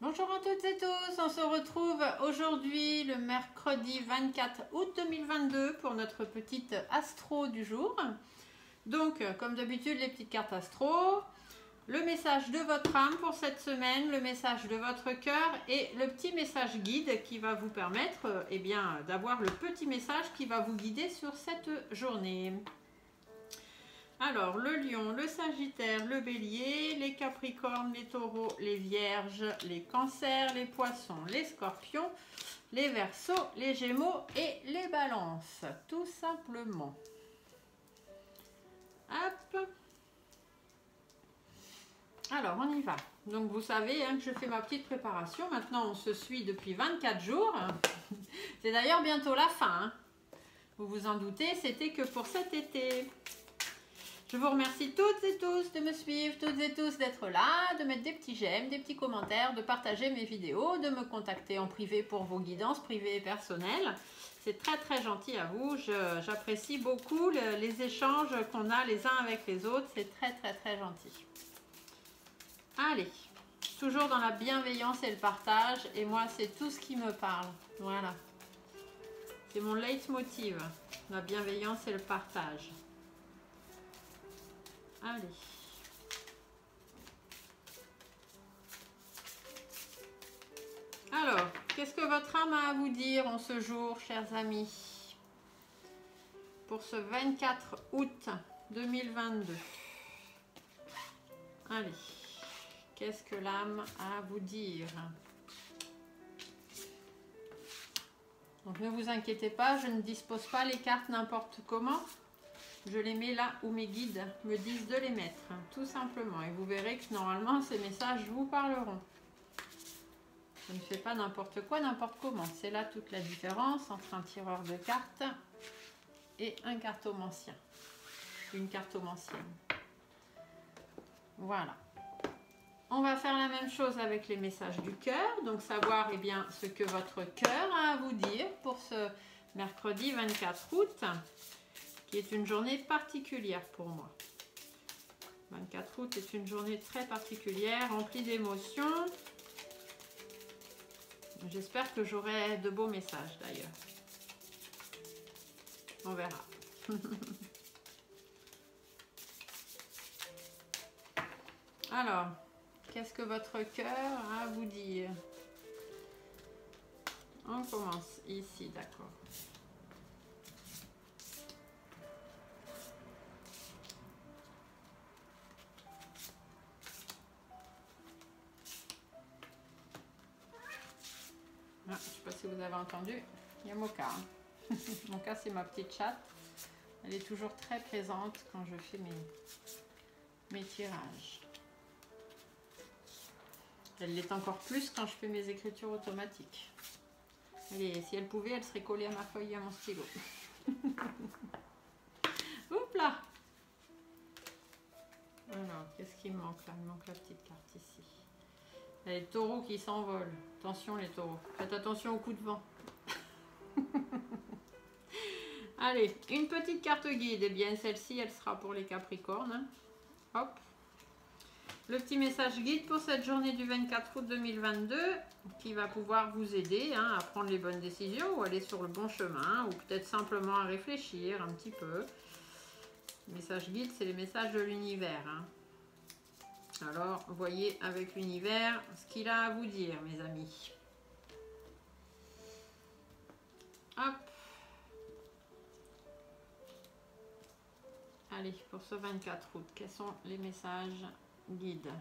Bonjour à toutes et tous, on se retrouve aujourd'hui le mercredi 24 août 2022 pour notre petite astro du jour. Donc comme d'habitude les petites cartes astro, le message de votre âme pour cette semaine, le message de votre cœur et le petit message guide qui va vous permettre d'avoir le petit message qui va vous guider sur cette journée. Alors, le lion, le sagittaire, le bélier, les capricornes, les taureaux, les vierges, les cancers, les poissons, les scorpions, les verseaux, les gémeaux et les balances, tout simplement. Hop. Alors, on y va. Donc, vous savez que je fais ma petite préparation. Maintenant, on se suit depuis 24 jours. C'est d'ailleurs bientôt la fin. Vous vous en doutez, c'était que pour cet été. Je vous remercie toutes et tous de me suivre, toutes et tous d'être là, de mettre des petits j'aime, des petits commentaires, de partager mes vidéos, de me contacter en privé pour vos guidances privées et personnelles. C'est très très gentil à vous, j'apprécie beaucoup les échanges qu'on a les uns avec les autres, c'est très très très gentil. Allez, toujours dans la bienveillance et le partage, et moi c'est tout ce qui me parle, voilà. C'est mon leitmotiv, la bienveillance et le partage. Allez. Alors, qu'est-ce que votre âme a à vous dire en ce jour, chers amis? Pour ce 24 août 2022. Allez, qu'est-ce que l'âme a à vous dire? Donc ne vous inquiétez pas, je ne dispose pas les cartes n'importe comment. Je les mets là où mes guides me disent de les mettre, tout simplement. Et vous verrez que normalement, ces messages vous parleront. Je ne fais pas n'importe quoi, n'importe comment. C'est là toute la différence entre un tireur de cartes et un cartomancien. Une cartomancienne. Voilà. On va faire la même chose avec les messages du cœur. Donc savoir ce que votre cœur a à vous dire pour ce mercredi 24 août. Qui est une journée particulière pour moi. 24 août est une journée très particulière, remplie d'émotions. J'espère que j'aurai de beaux messages d'ailleurs. On verra. Alors, qu'est-ce que votre cœur a à vous dire? On commence ici, d'accord. Je ne sais pas si vous avez entendu, il y a Moka. Moka, c'est ma petite chatte. Elle est toujours très présente quand je fais mes tirages. Elle l'est encore plus quand je fais mes écritures automatiques. Allez, si elle pouvait, elle serait collée à ma feuille et à mon stylo. Oups là! Alors, qu'est-ce qui me manque là? Il me manque la petite carte ici. Il y a les taureaux qui s'envolent. Attention les taureaux. Faites attention aux coups de vent. Allez, une petite carte guide. Eh bien, celle-ci, elle sera pour les capricornes. Hein. Hop. Le petit message guide pour cette journée du 24 août 2022 qui va pouvoir vous aider à prendre les bonnes décisions ou aller sur le bon chemin ou peut-être simplement à réfléchir un petit peu. Le message guide, c'est les messages de l'univers. Hein. Alors, voyez avec l'univers ce qu'il a à vous dire, mes amis. Hop. Allez, pour ce 24 août, quels sont les messages guides?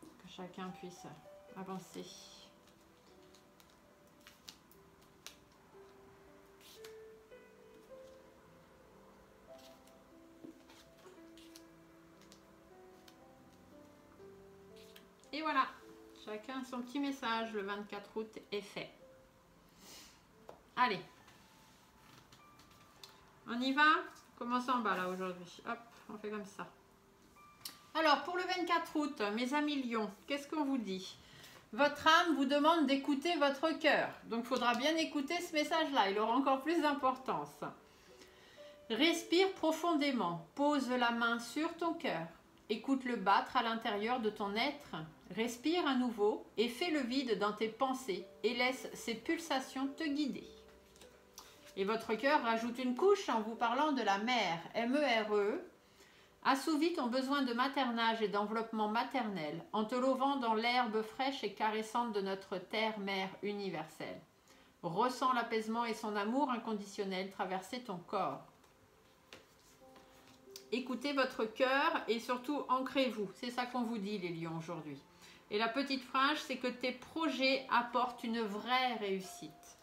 Que chacun puisse avancer. Et voilà, chacun son petit message, le 24 août est fait. Allez, on y va? Commençons en bas là aujourd'hui. Hop, on fait comme ça. Alors, pour le 24 août, mes amis lions, qu'est-ce qu'on vous dit? Votre âme vous demande d'écouter votre cœur. Donc, il faudra bien écouter ce message-là, il aura encore plus d'importance. Respire profondément, pose la main sur ton cœur écoute-le battre à l'intérieur de ton être, respire à nouveau et fais le vide dans tes pensées et laisse ces pulsations te guider. Et votre cœur rajoute une couche en vous parlant de la mère, M-E-R-E. Assouvis ton besoin de maternage et d'enveloppement maternel en te lovant dans l'herbe fraîche et caressante de notre terre-mère universelle. Ressens l'apaisement et son amour inconditionnel traverser ton corps. Écoutez votre cœur et surtout ancrez-vous. C'est ça qu'on vous dit les lions aujourd'hui. Et la petite phrase, c'est que tes projets apportent une vraie réussite.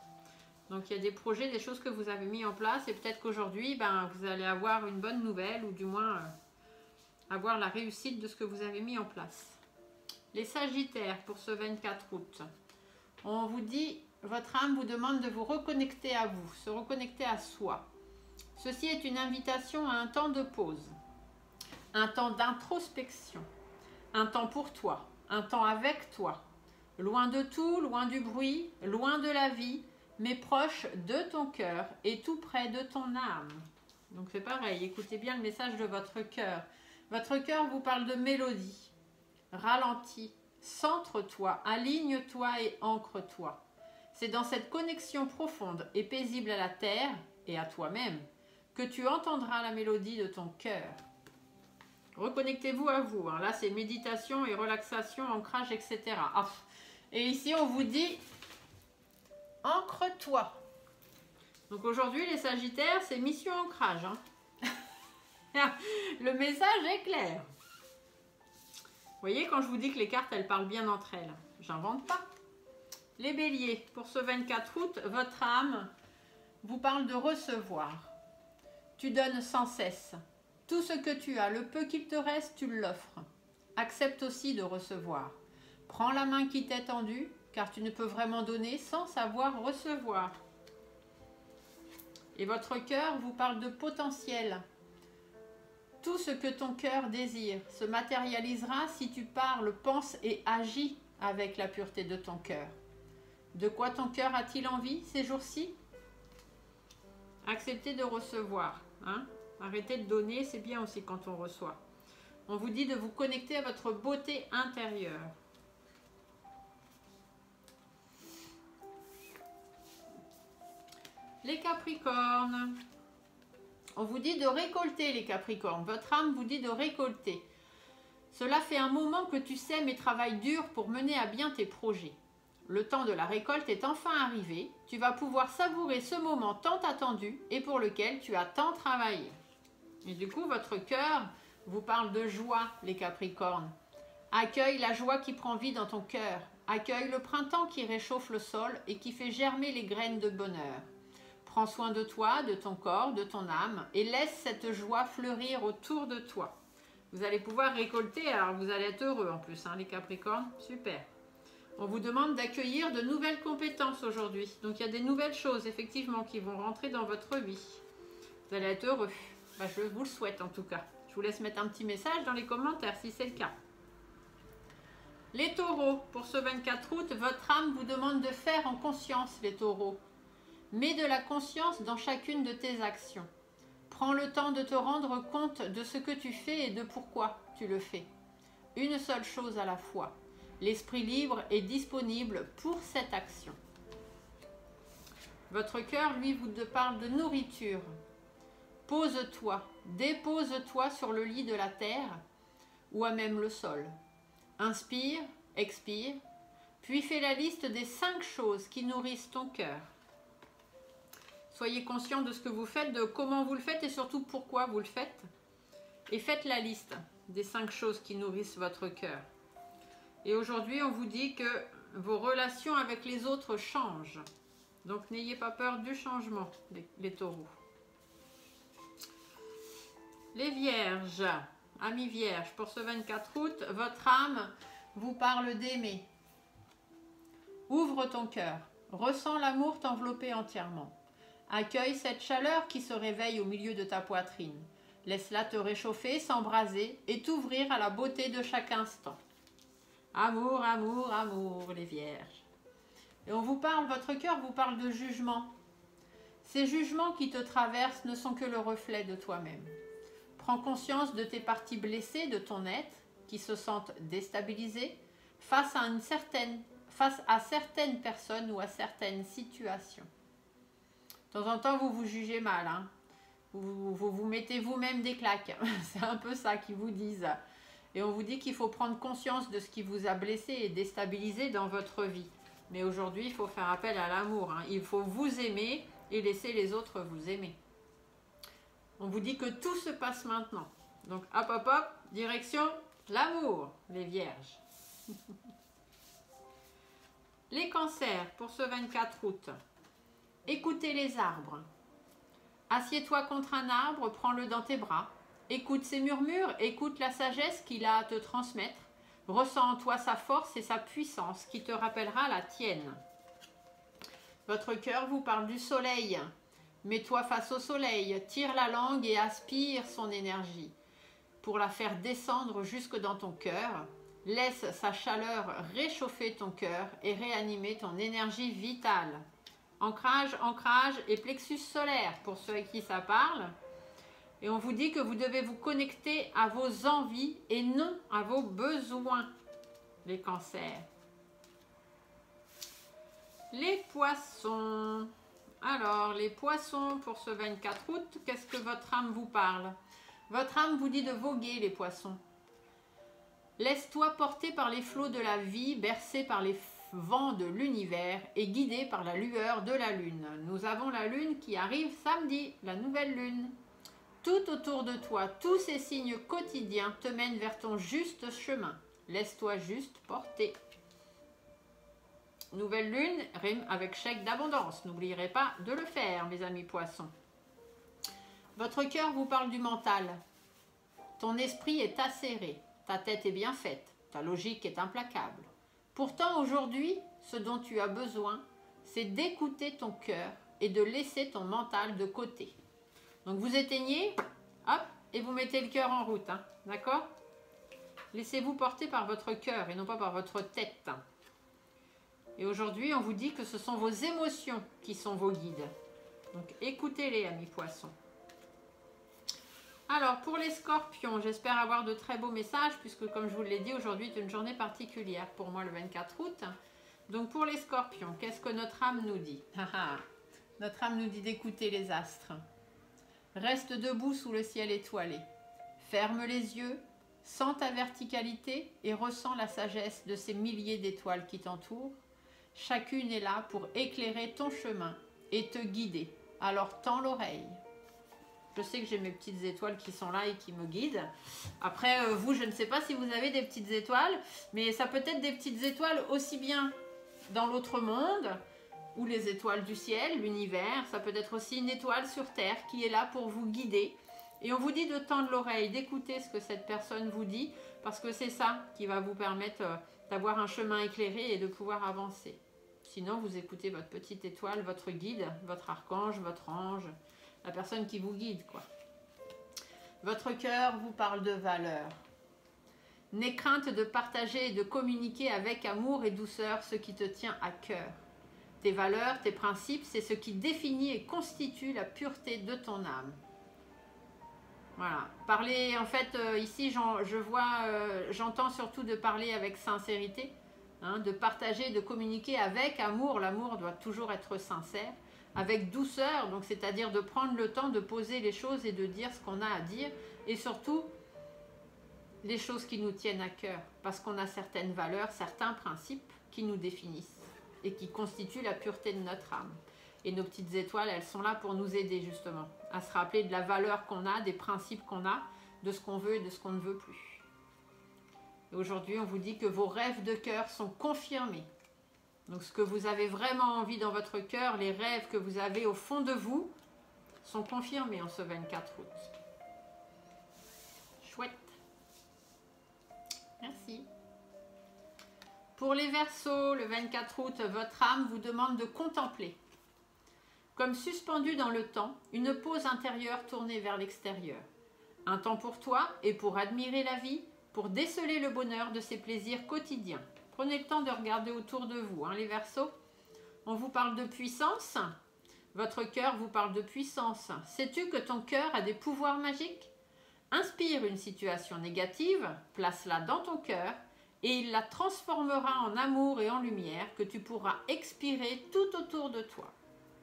Donc il y a des projets, des choses que vous avez mis en place et peut-être qu'aujourd'hui, vous allez avoir une bonne nouvelle ou du moins avoir la réussite de ce que vous avez mis en place. Les Sagittaires pour ce 24 août. On vous dit, votre âme vous demande de vous reconnecter à vous, se reconnecter à soi. Ceci est une invitation à un temps de pause, un temps d'introspection, un temps pour toi, un temps avec toi, loin de tout, loin du bruit, loin de la vie, mais proche de ton cœur et tout près de ton âme. Donc c'est pareil, écoutez bien le message de votre cœur. Votre cœur vous parle de mélodie. Ralentis, centre-toi, aligne-toi et ancre-toi. C'est dans cette connexion profonde et paisible à la terre et à toi-même que tu entendras la mélodie de ton cœur. Reconnectez-vous à vous. Là, c'est méditation et relaxation, ancrage, etc. Et ici, on vous dit ancre-toi. Donc aujourd'hui, les Sagittaires, c'est mission ancrage. Le message est clair. Vous voyez, quand je vous dis que les cartes, elles parlent bien entre elles, j'invente pas. Les Béliers, pour ce 24 août, votre âme vous parle de recevoir. Tu donnes sans cesse. Tout ce que tu as, le peu qu'il te reste, tu l'offres. Accepte aussi de recevoir. Prends la main qui t'est tendue, car tu ne peux vraiment donner sans savoir recevoir. Et votre cœur vous parle de potentiel. Tout ce que ton cœur désire se matérialisera si tu parles, penses et agis avec la pureté de ton cœur. De quoi ton cœur a-t-il envie ces jours-ci? Acceptez de recevoir. Arrêtez de donner, c'est bien aussi quand on reçoit. On vous dit de vous connecter à votre beauté intérieure. Les Capricornes. On vous dit de récolter les Capricornes. Votre âme vous dit de récolter. Cela fait un moment que tu sèmes et travailles dur pour mener à bien tes projets. Le temps de la récolte est enfin arrivé. Tu vas pouvoir savourer ce moment tant attendu et pour lequel tu as tant travaillé. Et du coup, votre cœur vous parle de joie, les Capricornes. Accueille la joie qui prend vie dans ton cœur. Accueille le printemps qui réchauffe le sol et qui fait germer les graines de bonheur. Prends soin de toi, de ton corps, de ton âme et laisse cette joie fleurir autour de toi. Vous allez pouvoir récolter, alors vous allez être heureux en plus, les Capricornes, super. On vous demande d'accueillir de nouvelles compétences aujourd'hui. Donc il y a des nouvelles choses effectivement qui vont rentrer dans votre vie. Vous allez être heureux. Je vous le souhaite en tout cas. Je vous laisse mettre un petit message dans les commentaires si c'est le cas. Les taureaux, pour ce 24 août, votre âme vous demande de faire en conscience les taureaux. Mets de la conscience dans chacune de tes actions. Prends le temps de te rendre compte de ce que tu fais et de pourquoi tu le fais. Une seule chose à la fois. L'esprit libre est disponible pour cette action. Votre cœur, lui, vous parle de nourriture. Pose-toi, dépose-toi sur le lit de la terre ou à même le sol. Inspire, expire, puis fais la liste des 5 choses qui nourrissent ton cœur. Soyez conscient de ce que vous faites, de comment vous le faites et surtout pourquoi vous le faites. Et faites la liste des 5 choses qui nourrissent votre cœur. Et aujourd'hui, on vous dit que vos relations avec les autres changent. Donc, n'ayez pas peur du changement, les taureaux. Les vierges, amis vierges, pour ce 24 août, votre âme vous parle d'aimer. Ouvre ton cœur, ressens l'amour t'envelopper entièrement. Accueille cette chaleur qui se réveille au milieu de ta poitrine. Laisse-la te réchauffer, s'embraser et t'ouvrir à la beauté de chaque instant. Amour, amour, amour, les vierges. Et on vous parle, votre cœur vous parle de jugement. Ces jugements qui te traversent ne sont que le reflet de toi-même. Prends conscience de tes parties blessées de ton être qui se sentent déstabilisées face à certaines personnes ou à certaines situations. De temps en temps, vous vous jugez mal, hein. Vous mettez vous-même des claques. C'est un peu ça qu'ils vous disent. Et on vous dit qu'il faut prendre conscience de ce qui vous a blessé et déstabilisé dans votre vie. Mais aujourd'hui, il faut faire appel à l'amour, hein. Il faut vous aimer et laisser les autres vous aimer. On vous dit que tout se passe maintenant. Donc hop hop hop, direction l'amour, les vierges. Les cancers pour ce 24 août. Écoutez les arbres. Assieds-toi contre un arbre, prends-le dans tes bras. Écoute ses murmures, écoute la sagesse qu'il a à te transmettre. Ressens en toi sa force et sa puissance qui te rappellera la tienne. Votre cœur vous parle du soleil. Mets-toi face au soleil, tire la langue et aspire son énergie. Pour la faire descendre jusque dans ton cœur, laisse sa chaleur réchauffer ton cœur et réanimer ton énergie vitale. Ancrage, ancrage et plexus solaire pour ceux à qui ça parle. Et on vous dit que vous devez vous connecter à vos envies et non à vos besoins, les cancers. Les poissons. Alors, les poissons pour ce 24 août, qu'est-ce que votre âme vous parle? Votre âme vous dit de voguer, les poissons. Laisse-toi porter par les flots de la vie, bercé par les vents de l'univers et guidé par la lueur de la lune. Nous avons la lune qui arrive samedi, la nouvelle lune. Tout autour de toi, tous ces signes quotidiens te mènent vers ton juste chemin. Laisse-toi juste porter. Nouvelle lune rime avec chèque d'abondance. N'oublierez pas de le faire, mes amis poissons. Votre cœur vous parle du mental. Ton esprit est acéré, ta tête est bien faite, ta logique est implacable. Pourtant, aujourd'hui, ce dont tu as besoin, c'est d'écouter ton cœur et de laisser ton mental de côté. Donc vous éteignez, hop, et vous mettez le cœur en route, hein, d'accord? Laissez-vous porter par votre cœur et non pas par votre tête. Et aujourd'hui, on vous dit que ce sont vos émotions qui sont vos guides. Donc écoutez-les, amis poissons. Alors, pour les scorpions, j'espère avoir de très beaux messages, puisque comme je vous l'ai dit, aujourd'hui est une journée particulière pour moi, le 24 août. Donc pour les scorpions, qu'est-ce que notre âme nous dit? Notre âme nous dit d'écouter les astres. Reste debout sous le ciel étoilé. Ferme les yeux, sens ta verticalité et ressens la sagesse de ces milliers d'étoiles qui t'entourent. Chacune est là pour éclairer ton chemin et te guider. Alors tends l'oreille. Je sais que j'ai mes petites étoiles qui sont là et qui me guident. Après, vous, je ne sais pas si vous avez des petites étoiles, mais ça peut être des petites étoiles aussi bien dans l'autre monde, ou les étoiles du ciel, l'univers. Ça peut être aussi une étoile sur Terre qui est là pour vous guider. Et on vous dit de tendre l'oreille, d'écouter ce que cette personne vous dit, parce que c'est ça qui va vous permettre d'avoir un chemin éclairé et de pouvoir avancer. Sinon, vous écoutez votre petite étoile, votre guide, votre archange, votre ange, la personne qui vous guide, quoi. Votre cœur vous parle de valeurs. N'aie crainte de partager et de communiquer avec amour et douceur ce qui te tient à cœur. Tes valeurs, tes principes, c'est ce qui définit et constitue la pureté de ton âme. Voilà. Parler, en fait, ici, j'entends surtout de parler avec sincérité, hein, de partager, de communiquer avec amour. L'amour doit toujours être sincère. Avec douceur, donc c'est-à-dire de prendre le temps de poser les choses et de dire ce qu'on a à dire, et surtout les choses qui nous tiennent à cœur, parce qu'on a certaines valeurs, certains principes qui nous définissent et qui constituent la pureté de notre âme. Et nos petites étoiles, elles sont là pour nous aider justement à se rappeler de la valeur qu'on a, des principes qu'on a, de ce qu'on veut et de ce qu'on ne veut plus. Et aujourd'hui, on vous dit que vos rêves de cœur sont confirmés. Donc ce que vous avez vraiment envie dans votre cœur, les rêves que vous avez au fond de vous, sont confirmés en ce 24 août. Chouette. Merci. Pour les Verseaux, le 24 août, votre âme vous demande de contempler. Comme suspendu dans le temps, une pause intérieure tournée vers l'extérieur. Un temps pour toi et pour admirer la vie, pour déceler le bonheur de ses plaisirs quotidiens. Prenez le temps de regarder autour de vous, hein, les Verseaux. On vous parle de puissance. Votre cœur vous parle de puissance. Sais-tu que ton cœur a des pouvoirs magiques? Inspire une situation négative, place-la dans ton cœur et il la transformera en amour et en lumière que tu pourras expirer tout autour de toi.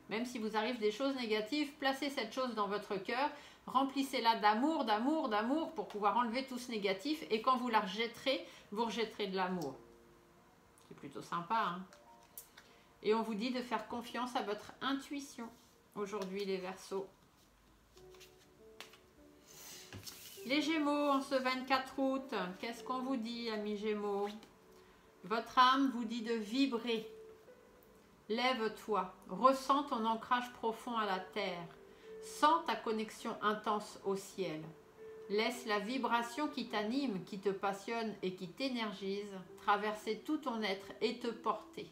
Même si vous arrive des choses négatives, placez cette chose dans votre cœur, remplissez-la d'amour, d'amour, d'amour pour pouvoir enlever tout ce négatif et quand vous la rejetterez, vous rejetterez de l'amour. C'est plutôt sympa, hein? Et on vous dit de faire confiance à votre intuition aujourd'hui, les Verseaux. Les Gémeaux, en ce 24 août, qu'est-ce qu'on vous dit, amis Gémeaux? Votre âme vous dit de vibrer. Lève-toi, ressens ton ancrage profond à la terre, sens ta connexion intense au ciel. Laisse la vibration qui t'anime, qui te passionne et qui t'énergise traverser tout ton être et te porter.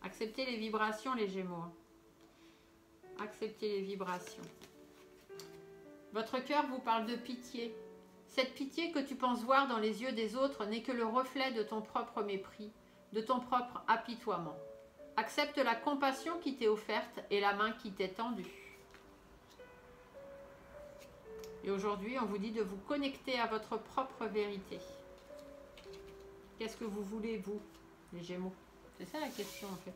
Acceptez les vibrations, les Gémeaux. Acceptez les vibrations. Votre cœur vous parle de pitié. Cette pitié que tu penses voir dans les yeux des autres n'est que le reflet de ton propre mépris, de ton propre apitoiement. Accepte la compassion qui t'est offerte et la main qui t'est tendue. Et aujourd'hui, on vous dit de vous connecter à votre propre vérité. Qu'est-ce que vous voulez, vous, les Gémeaux? C'est ça la question, en fait.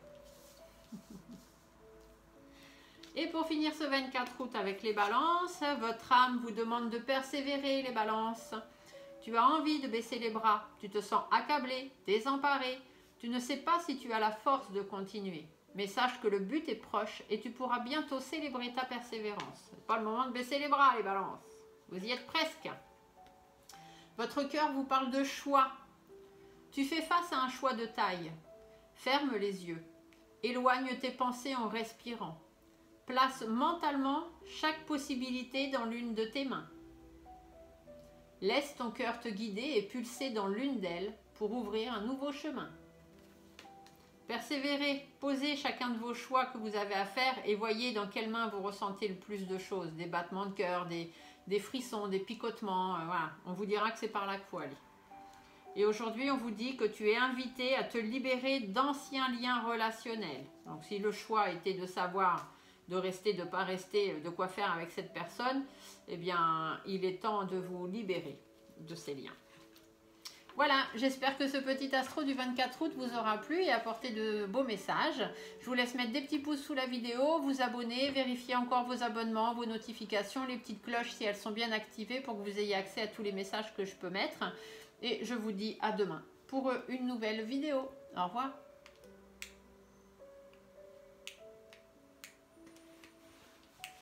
Et pour finir ce 24 août avec les balances, votre âme vous demande de persévérer, les balances. Tu as envie de baisser les bras, tu te sens accablé, désemparé. Tu ne sais pas si tu as la force de continuer. Mais sache que le but est proche et tu pourras bientôt célébrer ta persévérance. Ce n'est pas le moment de baisser les bras, les balances. Vous y êtes presque. Votre cœur vous parle de choix. Tu fais face à un choix de taille. Ferme les yeux. Éloigne tes pensées en respirant. Place mentalement chaque possibilité dans l'une de tes mains. Laisse ton cœur te guider et pulser dans l'une d'elles pour ouvrir un nouveau chemin. Persévérez, posez chacun de vos choix que vous avez à faire et voyez dans quelle main vous ressentez le plus de choses. Des battements de cœur, des frissons, des picotements. Voilà. On vous dira que c'est par là qu'il faut aller. Et aujourd'hui, on vous dit que tu es invité à te libérer d'anciens liens relationnels. Donc si le choix était de savoir de rester, de ne pas rester, de quoi faire avec cette personne, eh bien, il est temps de vous libérer de ces liens. Voilà, j'espère que ce petit astro du 24 août vous aura plu et apporté de beaux messages. Je vous laisse mettre des petits pouces sous la vidéo, vous abonner, vérifier encore vos abonnements, vos notifications, les petites cloches si elles sont bien activées pour que vous ayez accès à tous les messages que je peux mettre. Et je vous dis à demain pour une nouvelle vidéo. Au revoir.